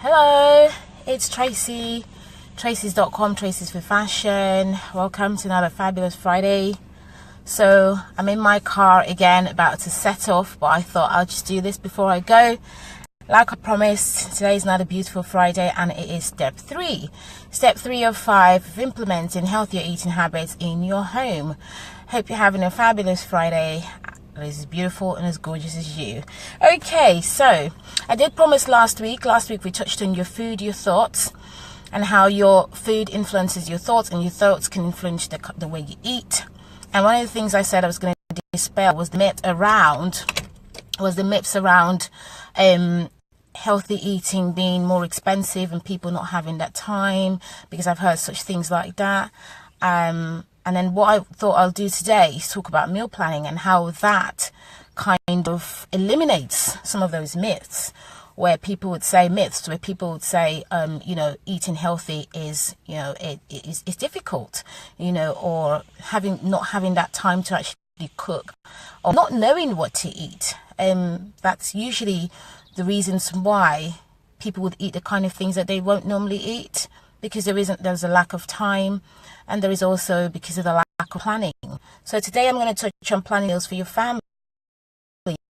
Hello, it's Tracy, Tracy's.com, Tracy's for Fashion. Welcome to another fabulous Friday. So I'm in my car again, about to set off, but I thought I'll just do this before I go. Like I promised, today is another beautiful Friday, and it is step 3. Step 3 of 5 of implementing healthier eating habits in your home. Hope you're having a fabulous Friday. It's as beautiful and as gorgeous as you. Okay, so I did promise last week we touched on your food, your thoughts, and how your food influences your thoughts, and your thoughts can influence the way you eat. And one of the things I said I was going to dispel was the myths around healthy eating being more expensive and people not having that time, because I've heard such things like that. And then what I thought I'll do today is talk about meal planning and how that kind of eliminates some of those myths, where people would say eating healthy is, it's difficult, or not having that time to actually cook, or not knowing what to eat. That's usually the reasons why people would eat the kind of things that they won't normally eat, because there's a lack of time, and there is also because of the lack of planning. So today I'm going to touch on planning meals for your family.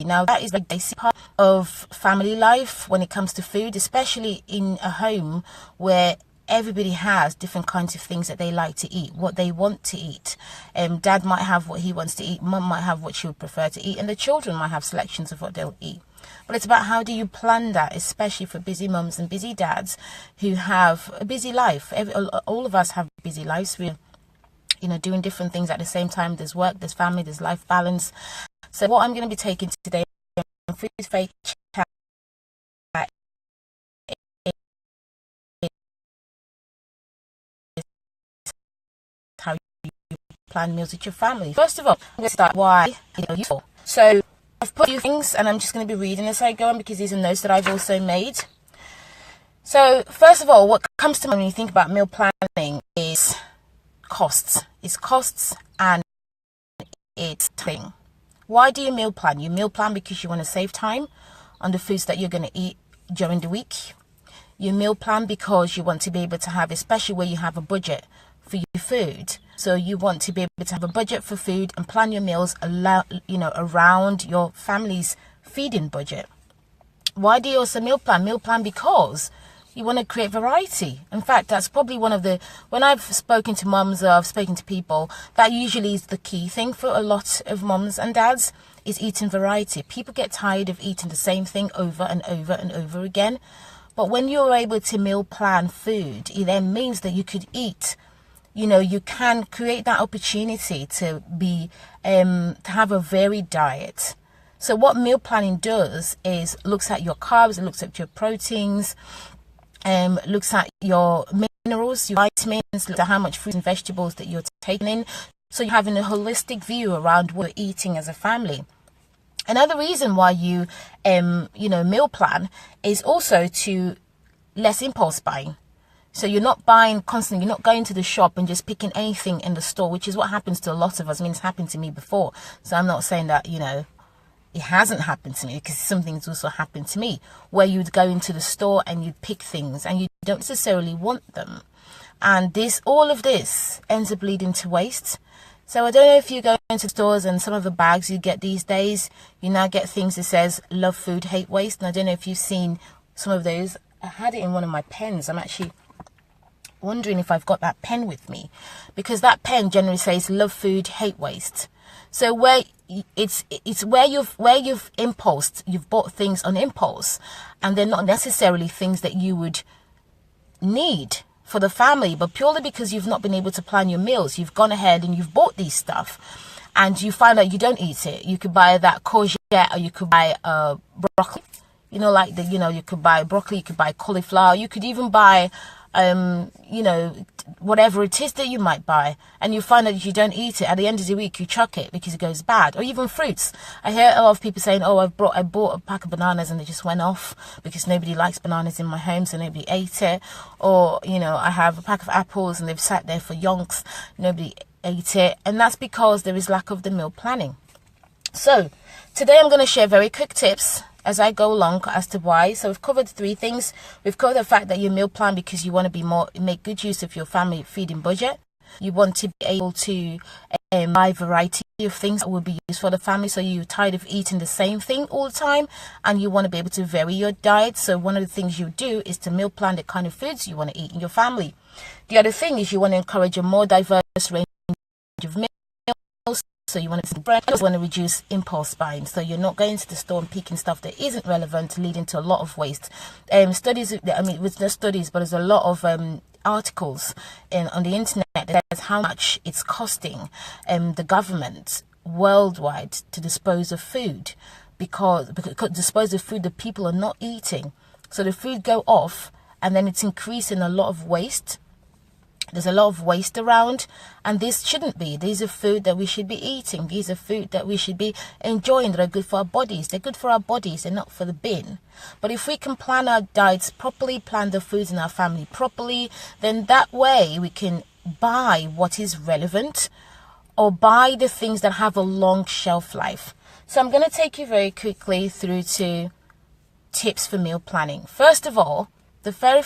Now that is the basic part of family life when it comes to food, especially in a home where everybody has different kinds of things that they like to eat, what they want to eat. Dad might have what he wants to eat, mum might have what she would prefer to eat, and the children might have selections of what they'll eat. But it's about how do you plan that, especially for busy mums and busy dads who have a busy life. All of us have busy lives. We're doing different things at the same time. There's work, there's family, there's life balance. So what I'm going to be taking today on Food Faith Chat is how you plan meals with your family. First of all, I'm going to start why it's useful. So I've put a few things, and I'm just going to be reading as I go on, because these are notes that I've also made. So first of all, what comes to mind when you think about meal planning is costs. It's costs and it's time. Why do you meal plan? You meal plan because you want to save time on the foods that you're going to eat during the week. You meal plan because you want to be able to have, especially where you have a budget for your food. So you want to be able to have a budget for food and plan your meals around your family's feeding budget. Why do you also meal plan? Meal plan because you want to create variety. In fact, that's probably when I've spoken to mums or I've spoken to people, that usually is the key thing for a lot of mums and dads, is eating variety. People get tired of eating the same thing over and over and over again. But when you're able to meal plan food, it then means that you could eat, you can create that opportunity to have a varied diet. So what meal planning does is looks at your carbs, it looks at your proteins, looks at your minerals, your vitamins, looks at how much fruit and vegetables that you're taking in. So you're having a holistic view around what you're eating as a family. Another reason why you, meal plan is also to less impulse buying. So you're not buying constantly, you're not going to the shop and just picking anything in the store, which is what happens to a lot of us. I mean, it's happened to me before. So I'm not saying that, it hasn't happened to me, because some things also happened to me, where you'd go into the store and you'd pick things and you don't necessarily want them. And all of this ends up leading to waste. So I don't know if you go into stores and some of the bags you get these days, you now get things that says love food, hate waste. And I don't know if you've seen some of those. I had it in one of my pens. I'm actually wondering if I've got that pen with me, because that pen generally says love food, hate waste. So where it's where you've bought things on impulse, and they're not necessarily things that you would need for the family, but purely because you've not been able to plan your meals, you've gone ahead and you've bought these stuff, and you find out you don't eat it. You could buy that courgette, or you could buy broccoli. You could buy broccoli, you could buy cauliflower, you could even buy whatever it is that you might buy, and you find that if you don't eat it, at the end of the week you chuck it because it goes bad. Or even fruits. I hear a lot of people saying, I bought a pack of bananas and they just went off because nobody likes bananas in my home, so nobody ate it. Or I have a pack of apples and they've sat there for yonks, nobody ate it. And that's because there is lack of the meal planning. So today I'm going to share very quick tips as I go along as to why. So we've covered 3 things. We've covered the fact that you meal plan because you want to make good use of your family feeding budget. You want to be able to buy a variety of things that will be used for the family, so you're tired of eating the same thing all the time and you want to be able to vary your diet. So one of the things you do is to meal plan the kind of foods you want to eat in your family. The other thing is you want to encourage a more diverse range of meals. So you want to reduce impulse buying. So you're not going to the store and picking stuff that isn't relevant, leading to a lot of waste. Studies, I mean, with no studies, but there's a lot of articles on the internet that says how much it's costing the government worldwide to dispose of food, because dispose of food that people are not eating. So the food go off, and then it's increasing a lot of waste. There's a lot of waste around, and this shouldn't be. These are food that we should be eating. These are food that we should be enjoying, that are good for our bodies. They're good for our bodies. They're not for the bin. But if we can plan our diets properly, plan the foods in our family properly, then that way we can buy what is relevant or buy the things that have a long shelf life. So I'm going to take you very quickly through to tips for meal planning. First of all, the very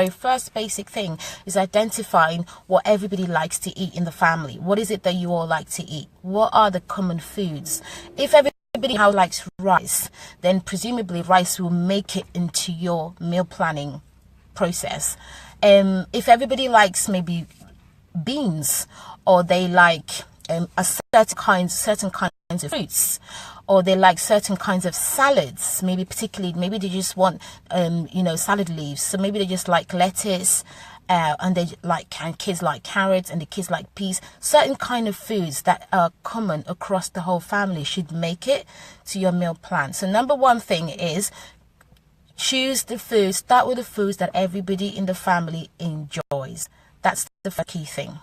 first basic thing is identifying what everybody likes to eat in the family. What is it that you all like to eat? What are the common foods? If everybody likes rice, then presumably rice will make it into your meal planning process. If everybody likes maybe beans, or they like certain kinds of fruits, or they like certain kinds of salads, maybe they just want salad leaves, so maybe they just like lettuce, and kids like carrots, and the kids like peas. Certain kind of foods that are common across the whole family should make it to your meal plan. So number one thing is choose the foods, start with the foods that everybody in the family enjoys. That's the key thing.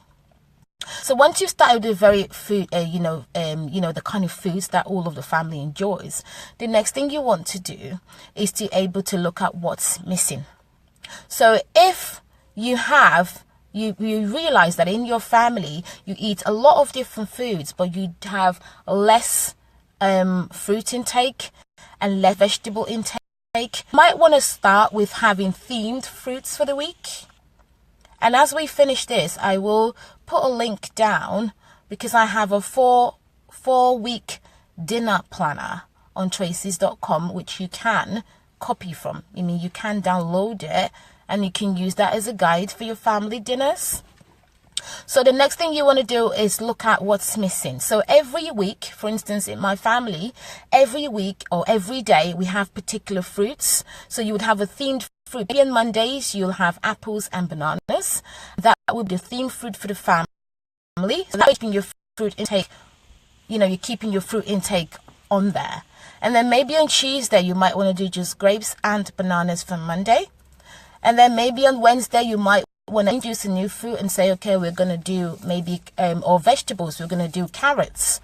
So once you've started with the very food, the kind of foods that all of the family enjoys, the next thing you want to do is to able to look at what's missing. So if you realize that in your family you eat a lot of different foods, but you have less fruit intake and less vegetable intake, you might want to start with having themed fruits for the week. And as we finish this, I will put a link down, because I have a four-week dinner planner on Tracy's.com, which you can copy from. You can download it and you can use that as a guide for your family dinners. So the next thing you want to do is look at what's missing. So every week, for instance, in my family, every week or every day we have particular fruits. So you would have a themed fruit. Maybe on Mondays you'll have apples and bananas. That would be the themed fruit for the family. So that's keeping your fruit intake, you're keeping your fruit intake on there. And then maybe on Tuesday you might want to do just grapes and bananas for Monday. And then maybe on Wednesday you might want to introduce a new fruit and say, okay, we're going to do maybe or vegetables, we're going to do carrots.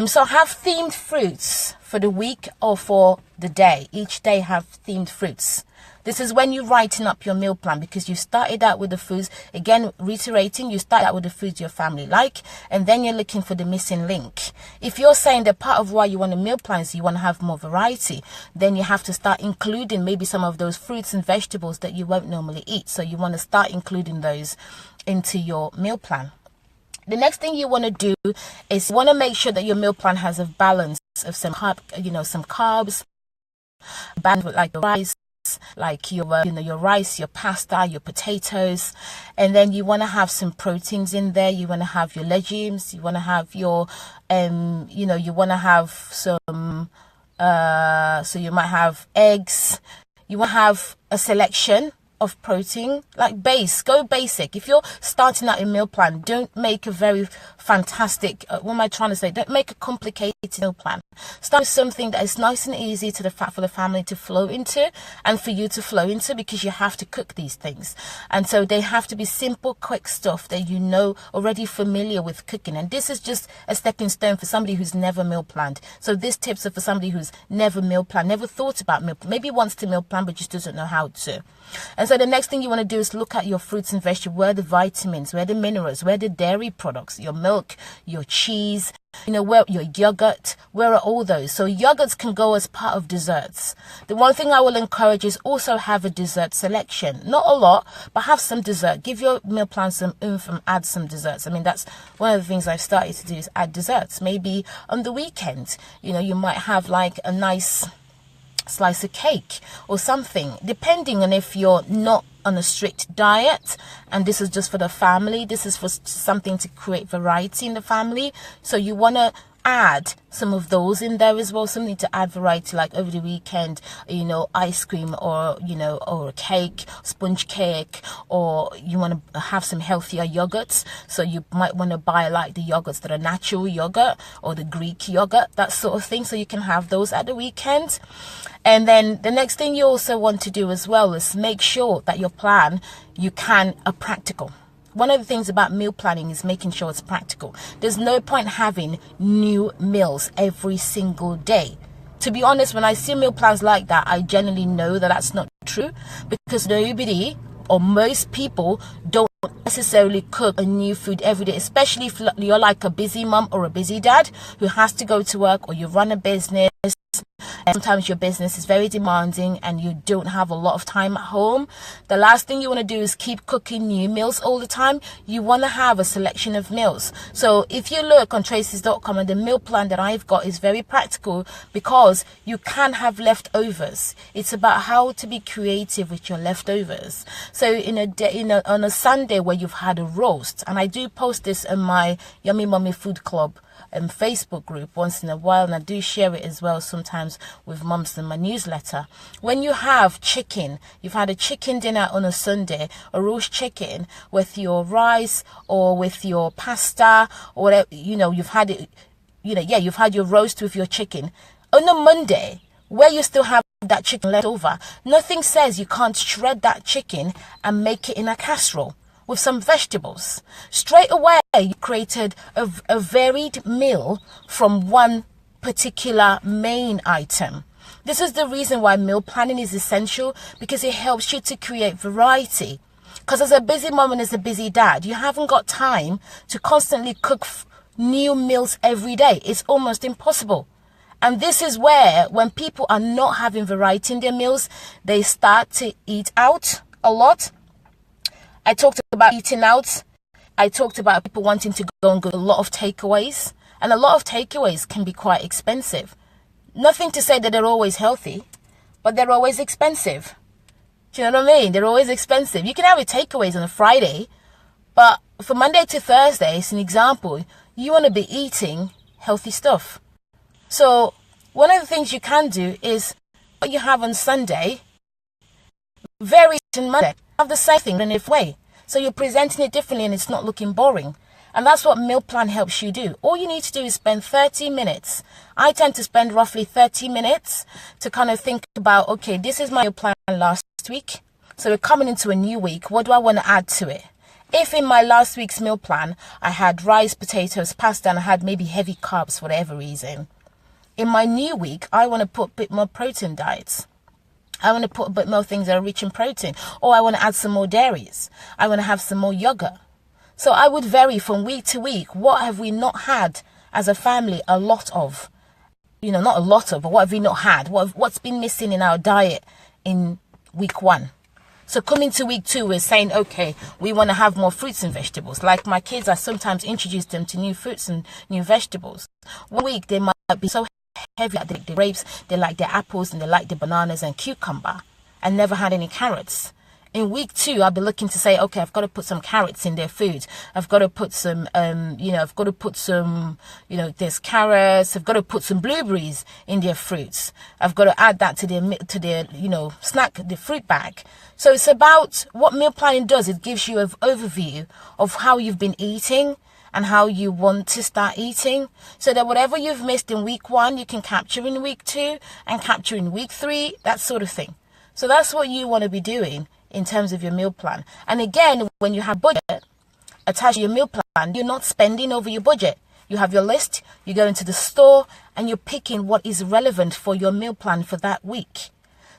So have themed fruits for the week or for the day. Each day have themed fruits. This is when you're writing up your meal plan, because you started out with the foods, again, reiterating, you start out with the foods your family like, and then you're looking for the missing link. If you're saying that part of why you want a meal plan is you want to have more variety, then you have to start including maybe some of those fruits and vegetables that you won't normally eat. So you want to start including those into your meal plan. The next thing you want to do is you want to make sure that your meal plan has a balance of some carbs, balance with like the rice, like your rice, your pasta, your potatoes, and then you want to have some proteins in there. You want to have your legumes. You want to have your you want to have some so you might have eggs. You want to have a selection of protein, like go basic. If you're starting out a meal plan, don't make a very fantastic don't make a complicated meal plan. Start with something that is nice and easy for the family to flow into, and for you to flow into, because you have to cook these things, and so they have to be simple, quick stuff that already familiar with cooking. And this is just a stepping stone for somebody who's never meal planned. So this tips are for somebody who's never meal planned, never thought about meal plan, maybe wants to meal plan but just doesn't know how to. And so the next thing you want to do is look at your fruits and vegetables. Where are the vitamins? Where are the minerals? Where are the dairy products? Your milk, your cheese, Where your yogurt, where are all those? So yogurts can go as part of desserts. The one thing I will encourage is also have a dessert selection. Not a lot, but have some dessert. Give your meal plan some oomph and add some desserts. I mean, that's one of the things I've started to do, is add desserts. Maybe on the weekend, you might have like a nice slice of cake or something, depending on if you're not on a strict diet and this is just for the family. This is for something to create variety in the family, so you want to add some of those in there as well, something to add variety, like over the weekend, ice cream or or a cake, sponge cake, or you want to have some healthier yogurts, so you might want to buy like the yogurts that are natural yogurt or the Greek yogurt, that sort of thing, so you can have those at the weekend. And then the next thing you also want to do as well is make sure that your plan are practical. One of the things about meal planning is making sure it's practical. There's no point having new meals every single day. To be honest, when I see meal plans like that, I generally know that that's not true, because nobody or most people don't necessarily cook a new food every day, especially if you're like a busy mom or a busy dad who has to go to work, or you run a business. And sometimes your business is very demanding and you don't have a lot of time at home. The last thing you want to do is keep cooking new meals all the time. You want to have a selection of meals. So if you look on Tracy's.com, and the meal plan that I've got is very practical, because you can have leftovers. It's about how to be creative with your leftovers. So on a Sunday where you've had a roast, and I do post this in my Yummy Mummy Food Club Facebook group once in a while, and I do share it as well sometimes with mums in my newsletter. When you have chicken, you've had a chicken dinner on a Sunday, a roast chicken with your rice or with your pasta, or whatever, you've had it, you've had your roast with your chicken. On a Monday, where you still have that chicken left over, nothing says you can't shred that chicken and make it in a casserole with some vegetables. Straight away, you created a varied meal from one particular main item. This is the reason why meal planning is essential, because it helps you to create variety. Because as a busy mom and as a busy dad, you haven't got time to constantly cook new meals every day. It's almost impossible. And this is where, when people are not having variety in their meals, they start to eat out a lot. I talked about eating out. I talked about people wanting to go and get a lot of takeaways. And a lot of takeaways can be quite expensive. Nothing to say that they're always healthy, but they're always expensive. Do you know what I mean? They're always expensive. You can have your takeaways on a Friday, but for Monday to Thursday, as an example, you want to be eating healthy stuff. So one of the things you can do is what you have on Sunday, vary on Monday. Have the same thing in a different way. So you're presenting it differently and it's not looking boring. And that's what meal plan helps you do. All you need to do is spend 30 minutes. I tend to spend roughly 30 minutes to kind of think about, okay, this is my meal plan last week. So we're coming into a new week. What do I want to add to it? If in my last week's meal plan, I had rice, potatoes, pasta, and I had maybe heavy carbs for whatever reason, in my new week, I want to put a bit more protein diets. I want to put a bit more things that are rich in protein. Or I want to add some more dairies. I want to have some more yogurt. So I would vary from week to week. What have we not had as a family a lot of? Not a lot of, but what have we not had? What's been missing in our diet in week 1? So coming to week 2, we're saying, okay, we want to have more fruits and vegetables. Like my kids, I sometimes introduce them to new fruits and new vegetables. 1 week, they might be so heavy, like the grapes, they like their apples, and they like the bananas and cucumber, and never had any carrots. In week 2, I'll be looking to say, okay, I've got to put some carrots in their food. I've got to put some, there's carrots. I've got to put some blueberries in their fruits. I've got to add that to their, snack, the fruit bag. So it's about what meal planning does. It gives you an overview of how you've been eating and how you want to start eating, so that whatever you've missed in week 1, you can capture in week 2 and capture in week 3, that sort of thing. So that's what you want to be doing in terms of your meal plan. And again, when you have budget attached to your meal plan, you're not spending over your budget. You have your list, you go into the store, and you're picking what is relevant for your meal plan for that week.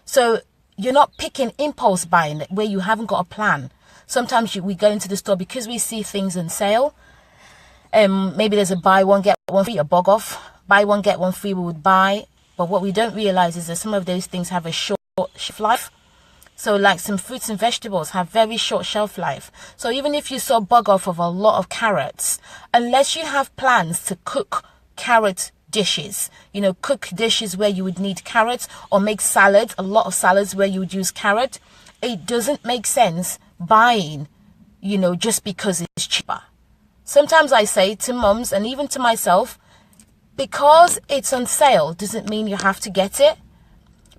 So you're not picking impulse buying where you haven't got a plan. Sometimes we go into the store because we see things on sale, Maybe there's a buy one get one free, a bug off, buy one get one free we would buy. But what we don't realize is that some of those things have a short shelf life. So like some fruits and vegetables have very short shelf life. So even if you saw bug off of a lot of carrots, unless you have plans to cook carrot dishes, cook dishes where you would need carrots, or make salads, a lot of salads where you would use carrot, it doesn't make sense buying, just because it's cheaper. Sometimes I say to mums and even to myself, because it's on sale doesn't mean you have to get it.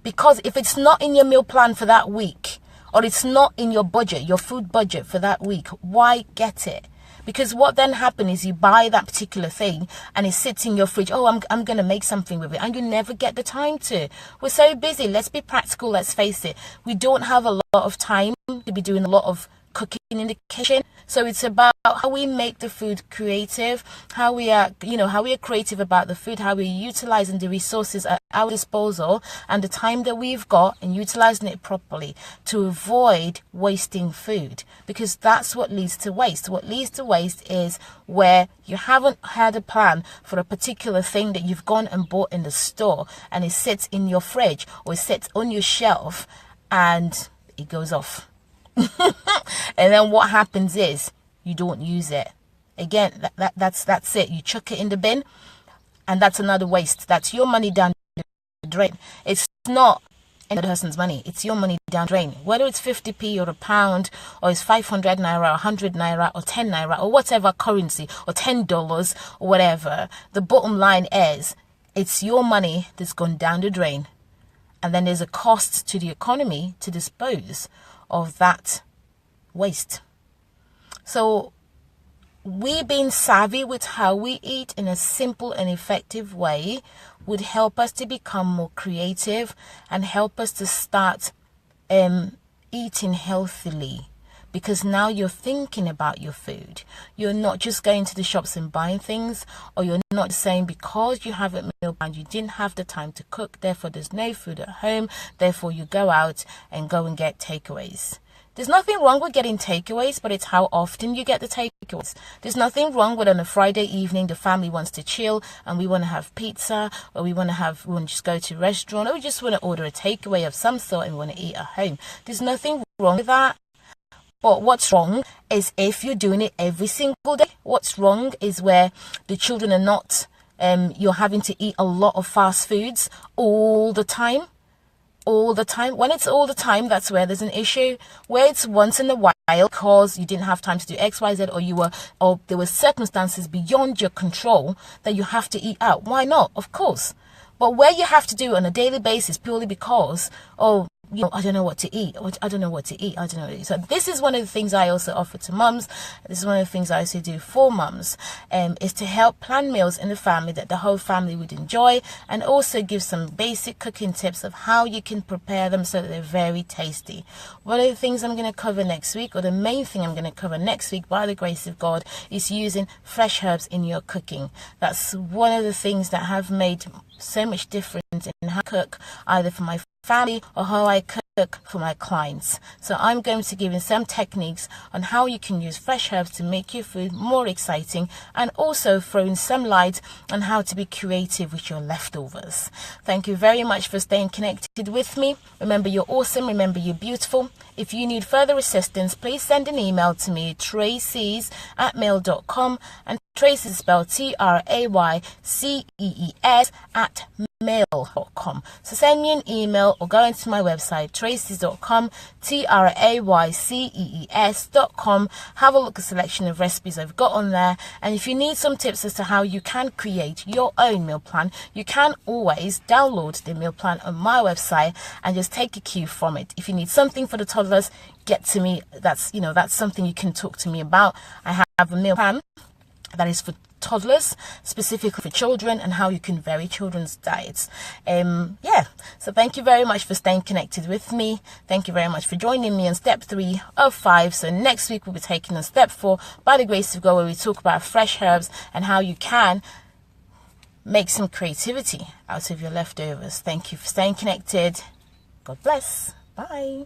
Because if it's not in your meal plan for that week, or it's not in your budget, your food budget for that week, why get it? Because what then happens is you buy that particular thing and it sits in your fridge. Oh, I'm going to make something with it. And you never get the time to. We're so busy. Let's be practical. Let's face it. We don't have a lot of time to be doing a lot of cooking in the kitchen. So it's about how we make the food creative, how we are creative about the food, how we're utilizing the resources at our disposal and the time that we've got, and utilizing it properly to avoid wasting food, because that's what leads to waste. What leads to waste is where you haven't had a plan for a particular thing that you've gone and bought in the store, and it sits in your fridge or it sits on your shelf and it goes off. And then what happens is you don't use it. Again, that's it. You chuck it in the bin, and that's another waste. That's your money down the drain. It's not any other person's money. It's your money down the drain. Whether it's 50p or a pound, or it's 500 naira, 100 naira, or 10 naira, or whatever currency, or $10, or whatever. The bottom line is, it's your money that's gone down the drain. And then there's a cost to the economy to dispose of that waste. So we being savvy with how we eat in a simple and effective way would help us to become more creative and help us to start eating healthily, because now you're thinking about your food. You're not just going to the shops and buying things, or you're not saying because you haven't meal planned, you didn't have the time to cook, therefore there's no food at home, therefore you go out and go and get takeaways. There's nothing wrong with getting takeaways, but it's how often you get the takeaways. There's nothing wrong with on a Friday evening the family wants to chill and we want to have pizza, or we want to just go to a restaurant, or we just want to order a takeaway of some sort and we want to eat at home. There's nothing wrong with that. But what's wrong is if you're doing it every single day. What's wrong is where the children are not, you're having to eat a lot of fast foods all the time. All the time. When it's all the time, that's where there's an issue. Where it's once in a while because you didn't have time to do X, Y, Z, or there were circumstances beyond your control that you have to eat out. Why not? Of course. But where you have to do it on a daily basis purely because, I don't know what to eat. I don't know what to eat. I don't know. So this is one of the things I also offer to mums. This is one of the things I also do for mums, is to help plan meals in the family that the whole family would enjoy, and also give some basic cooking tips of how you can prepare them so that they're very tasty. One of the things I'm going to cover next week, or the main thing I'm going to cover next week by the grace of God, is using fresh herbs in your cooking. That's one of the things that have made so much difference in how I cook, either for my family or how I cook for my clients. So I'm going to give you some techniques on how you can use fresh herbs to make your food more exciting, and also throw in some light on how to be creative with your leftovers. Thank you very much for staying connected with me. Remember, you're awesome. Remember, you're beautiful. If you need further assistance, please send an email to me, tracy's@mail.com, and Tracy is spelled TRAYCEES @mail.com. So send me an email or go into my website, tracy's.com, TRAYCEES.com. Have a look at the selection of recipes I've got on there. And if you need some tips as to how you can create your own meal plan, you can always download the meal plan on my website and just take a cue from it. If you need something for the toddlers, get to me. That's something you can talk to me about. I have a meal plan that is for toddlers, specifically for children, and how you can vary children's diets. So thank you very much for staying connected with me. Thank you very much for joining me on step 3 of 5. So next week we'll be taking on step 4 by the grace of God, where we talk about fresh herbs and how you can make some creativity out of your leftovers. Thank you for staying connected. God bless. Bye.